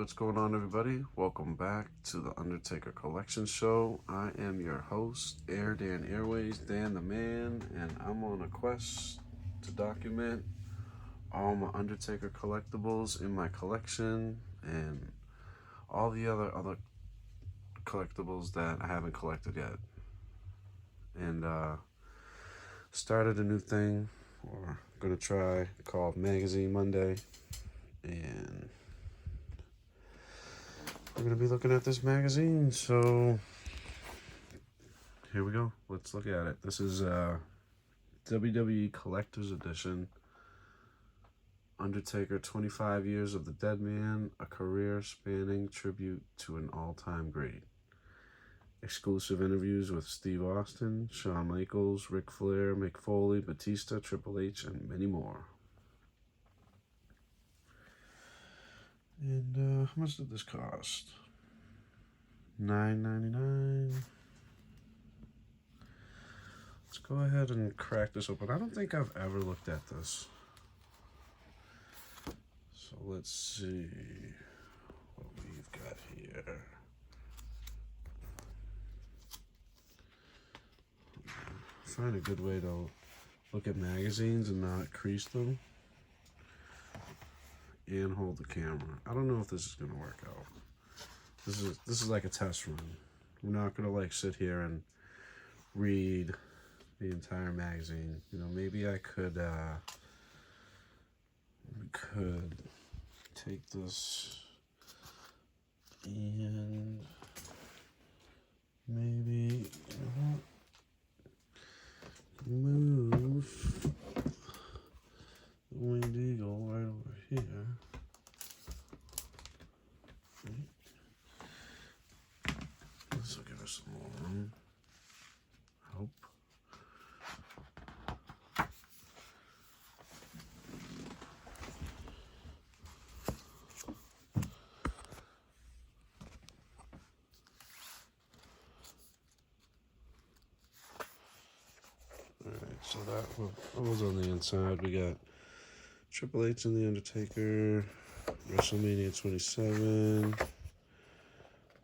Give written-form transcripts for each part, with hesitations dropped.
what's going on, everybody? Welcome back to the Undertaker Collection Show. I am your host, Air Dan Airways, Dan the Man, and I'm on a quest to document all my Undertaker collectibles in my collection and all the other collectibles that I haven't collected yet. And started a new thing, or gonna try, called Magazine Monday, and we're going to be looking at this magazine, so here we go. Let's look at it. This is WWE Collector's Edition, Undertaker 25 Years of the Deadman, a career spanning tribute to an all-time great. Exclusive interviews with Steve Austin, Shawn Michaels, Ric Flair, Mick Foley, Batista, Triple H, and many more. And how much did this cost? $9.99. Let's go ahead and crack this open. I don't think I've ever looked at this. So let's see what we've got here. Find a good way to look at magazines and not crease them. And hold the camera. I don't know if this is gonna work out. This is like a test run. We're not gonna like sit here and read the entire magazine. You know, maybe I could take this and maybe move the winged eagle right over here. This will give us some more room. I hope. Alright, so that was on the inside. We got Triple H and The Undertaker, WrestleMania 27.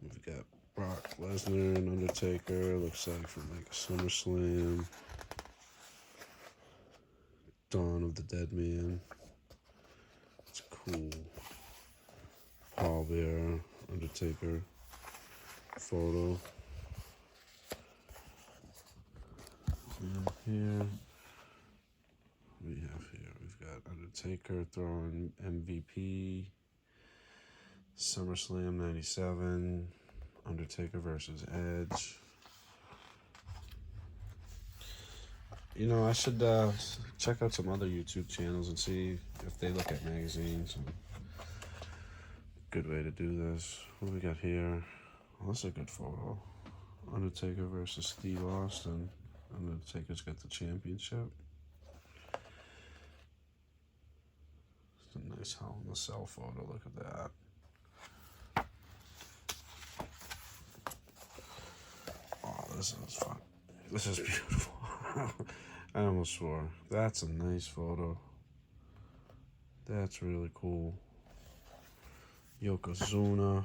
We've got Brock Lesnar and Undertaker, looks like from like SummerSlam. Dawn of the Deadman. It's cool. Paul Bearer, Undertaker photo. And here we've got Undertaker throwing MVP, SummerSlam 97, Undertaker versus Edge. You know, I should check out some other YouTube channels and see if they look at magazines. Good way to do this. What do we got here? Well, that's a good photo. Undertaker versus Steve Austin. Undertaker's got the championship. It's a nice Hell in the Cell photo. Look at that. Oh, this is fun. This is beautiful. I almost swore. That's a nice photo. That's really cool. Yokozuna.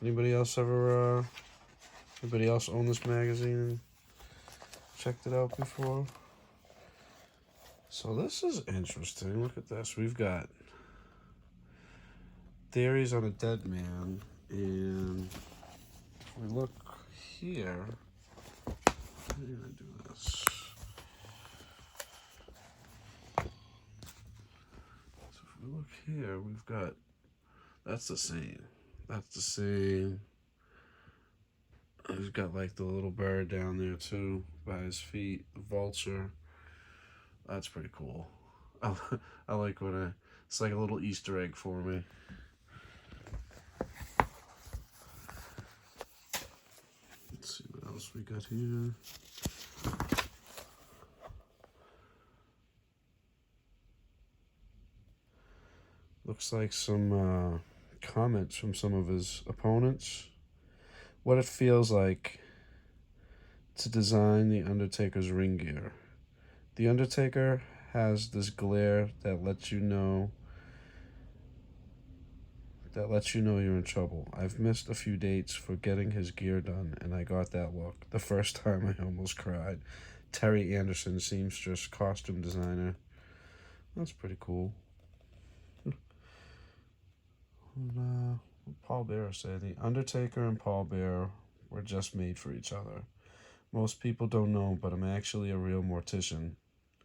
Anybody else own this magazine and checked it out before? So this is interesting. Look at this. We've got theories on a dead man, and if we look here, how do I do this? So if we look here, we've got, that's the same. That's the same. He's got like the little bird down there too by his feet, the vulture. That's pretty cool. I like when it's like a little Easter egg for me. Let's see what else we got here. Looks like some comments from some of his opponents. What it feels like to design the Undertaker's ring gear. The Undertaker has this glare that lets you know that lets you know you're in trouble. I've missed a few dates for getting his gear done, and I got that look. The first time I almost cried. Terry Anderson, seamstress, costume designer. That's pretty cool. And, Paul Bearer said, the Undertaker and Paul Bearer were just made for each other. Most people don't know, but I'm actually a real mortician.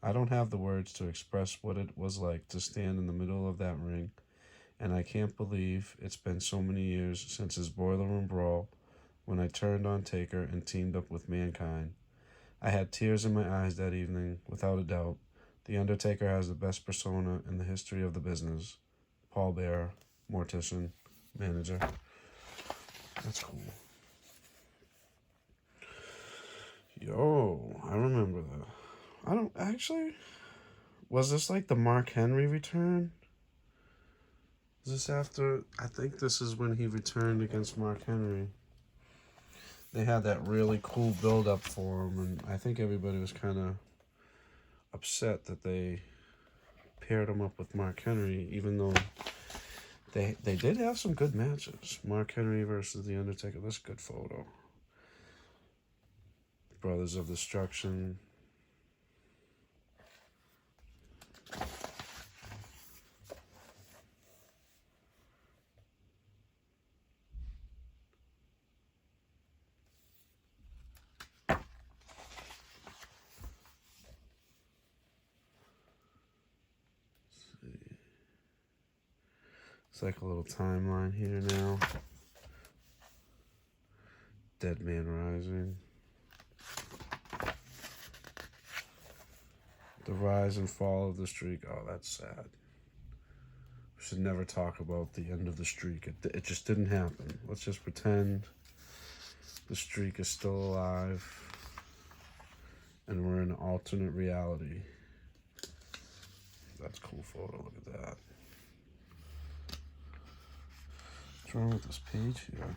I don't have the words to express what it was like to stand in the middle of that ring, and I can't believe it's been so many years since his Boiler Room Brawl when I turned on Taker and teamed up with Mankind. I had tears in my eyes that evening, without a doubt. The Undertaker has the best persona in the history of the business. Paul Bearer, mortician, manager. That's cool. Yo, I remember that. I don't actually. Was this like the Mark Henry return? Is this after? I think this is when he returned against Mark Henry. They had that really cool build up for him, and I think everybody was kind of upset that they paired him up with Mark Henry, even though they did have some good matches. Mark Henry versus The Undertaker. That's a good photo. Brothers of Destruction. It's like a little timeline here now. Deadman Rising. The rise and fall of the streak. Oh, that's sad. We should never talk about the end of the streak. It just didn't happen. Let's just pretend the streak is still alive and we're in an alternate reality. That's a cool photo. Look at that. What's wrong with this page here?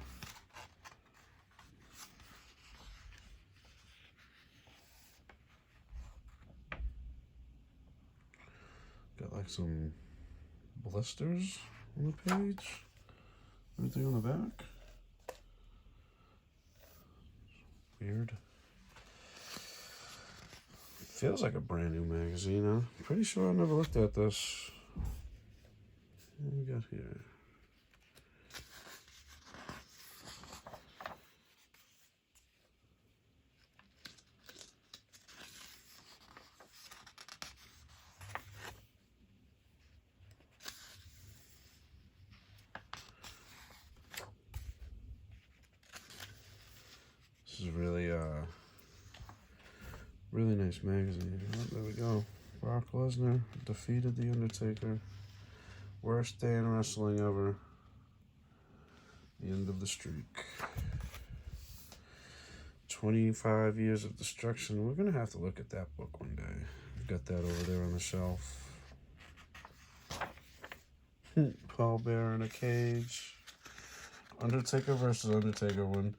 Got like some blisters on the page. Anything on the back? Weird. Feels like a brand new magazine, huh? Pretty sure I never looked at this. What do we got here? This is really nice magazine. Oh, there we go. Brock Lesnar defeated The Undertaker. Worst day in wrestling ever. The end of the streak. 25 years of destruction. We're going to have to look at that book one day. I've got that over there on the shelf. Paul Bearer in a cage. Undertaker versus Undertaker. When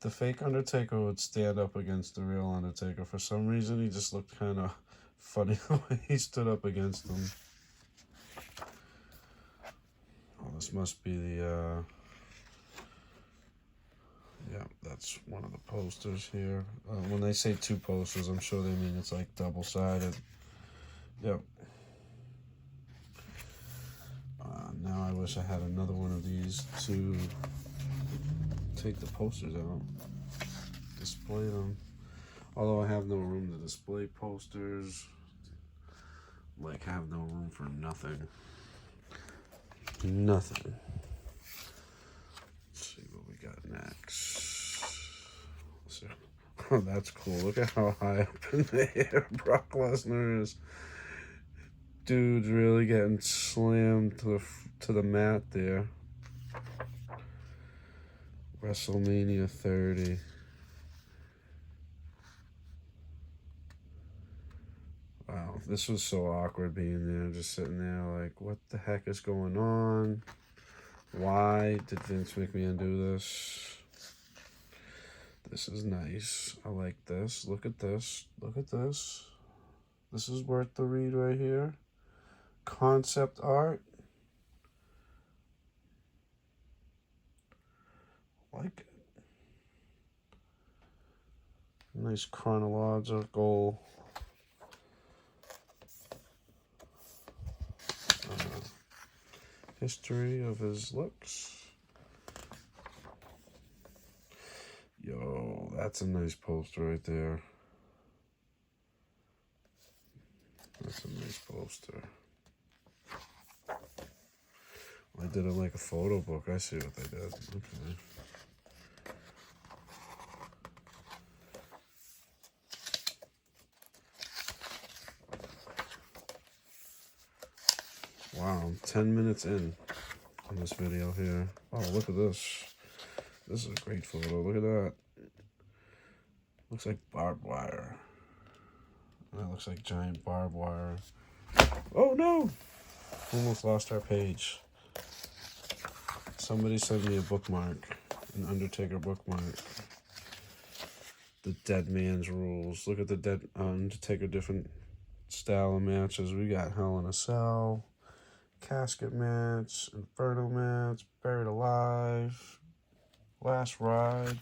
the fake Undertaker would stand up against the real Undertaker, for some reason he just looked kind of funny the way he stood up against him. Oh, this must be the, yeah, that's one of the posters here. When they say two posters, I'm sure they mean it's like double-sided. Yep. Now I wish I had another one of these to take the posters out, display them. Although I have no room to display posters, like have no room for nothing. Nothing. Let's see what we got next. So, oh, that's cool. Look at how high up in the air Brock Lesnar is. Dude's really getting slammed to the mat there. WrestleMania 30. Wow, this was so awkward being there, just sitting there like, what the heck is going on? Why did Vince McMahon do this? This is nice. I like this. Look at this. Look at this. This is worth the read right here. Concept art. like it. Nice chronological history of his looks. Yo, that's a nice poster right there. That's a nice poster. I did it like a photo book. I see what they did. Okay. Wow, I'm 10 minutes in on this video here. Oh, look at this. This is a great photo. Look at that. Looks like barbed wire. That looks like giant barbed wire. Oh no! Almost lost our page. Somebody sent me a bookmark. An Undertaker bookmark. The Deadman's rules. Look at the Undertaker different style of matches. We got Hell in a Cell, casket match, Inferno match, buried alive, last ride.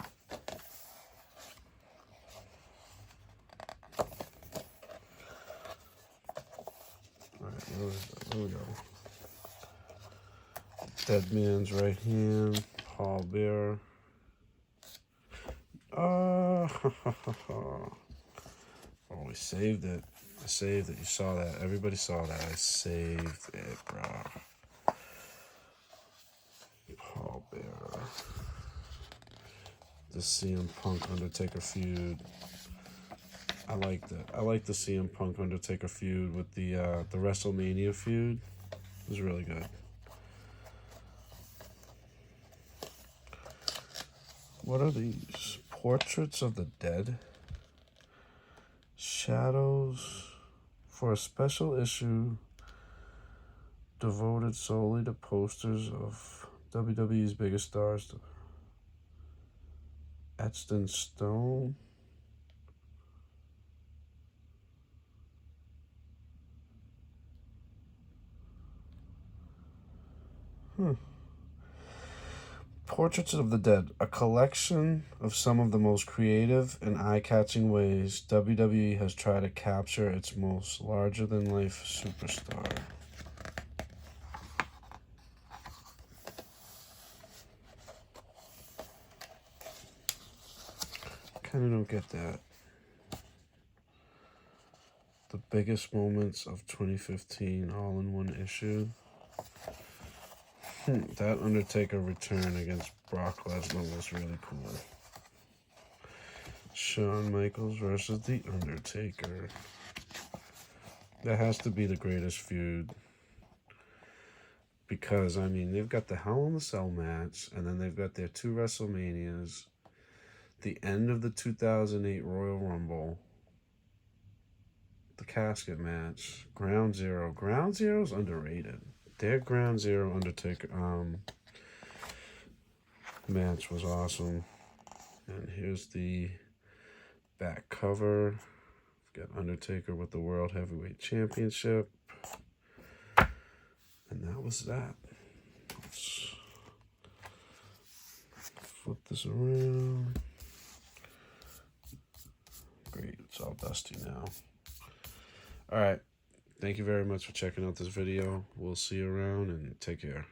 Alright, there we go. Deadman's right hand, Paul Bear. Oh, we saved it. I saved it. You saw that. Everybody saw that. I saved it, bro. Paul Bear. The CM Punk Undertaker feud. I liked it. I like the CM Punk Undertaker feud with the WrestleMania feud. It was really good. What are these? Portraits of the Dead? Shadows for a special issue devoted solely to posters of WWE's biggest stars, etched in stone. Portraits of the Dead, a collection of some of the most creative and eye-catching ways WWE has tried to capture its most larger-than-life superstar. Kind of don't get that. The biggest moments of 2015, all in one issue. That Undertaker return against Brock Lesnar was really cool. Shawn Michaels versus The Undertaker. That has to be the greatest feud. Because, I mean, they've got the Hell in a Cell match, and then they've got their 2 WrestleManias, the end of the 2008 Royal Rumble, the casket match, Ground Zero. Ground Zero's underrated. Their Ground Zero Undertaker match was awesome. And here's the back cover. We've got Undertaker with the World Heavyweight Championship. And that was that. Let's flip this around. Great, it's all dusty now. Alright, thank you very much for checking out this video. We'll see you around and take care.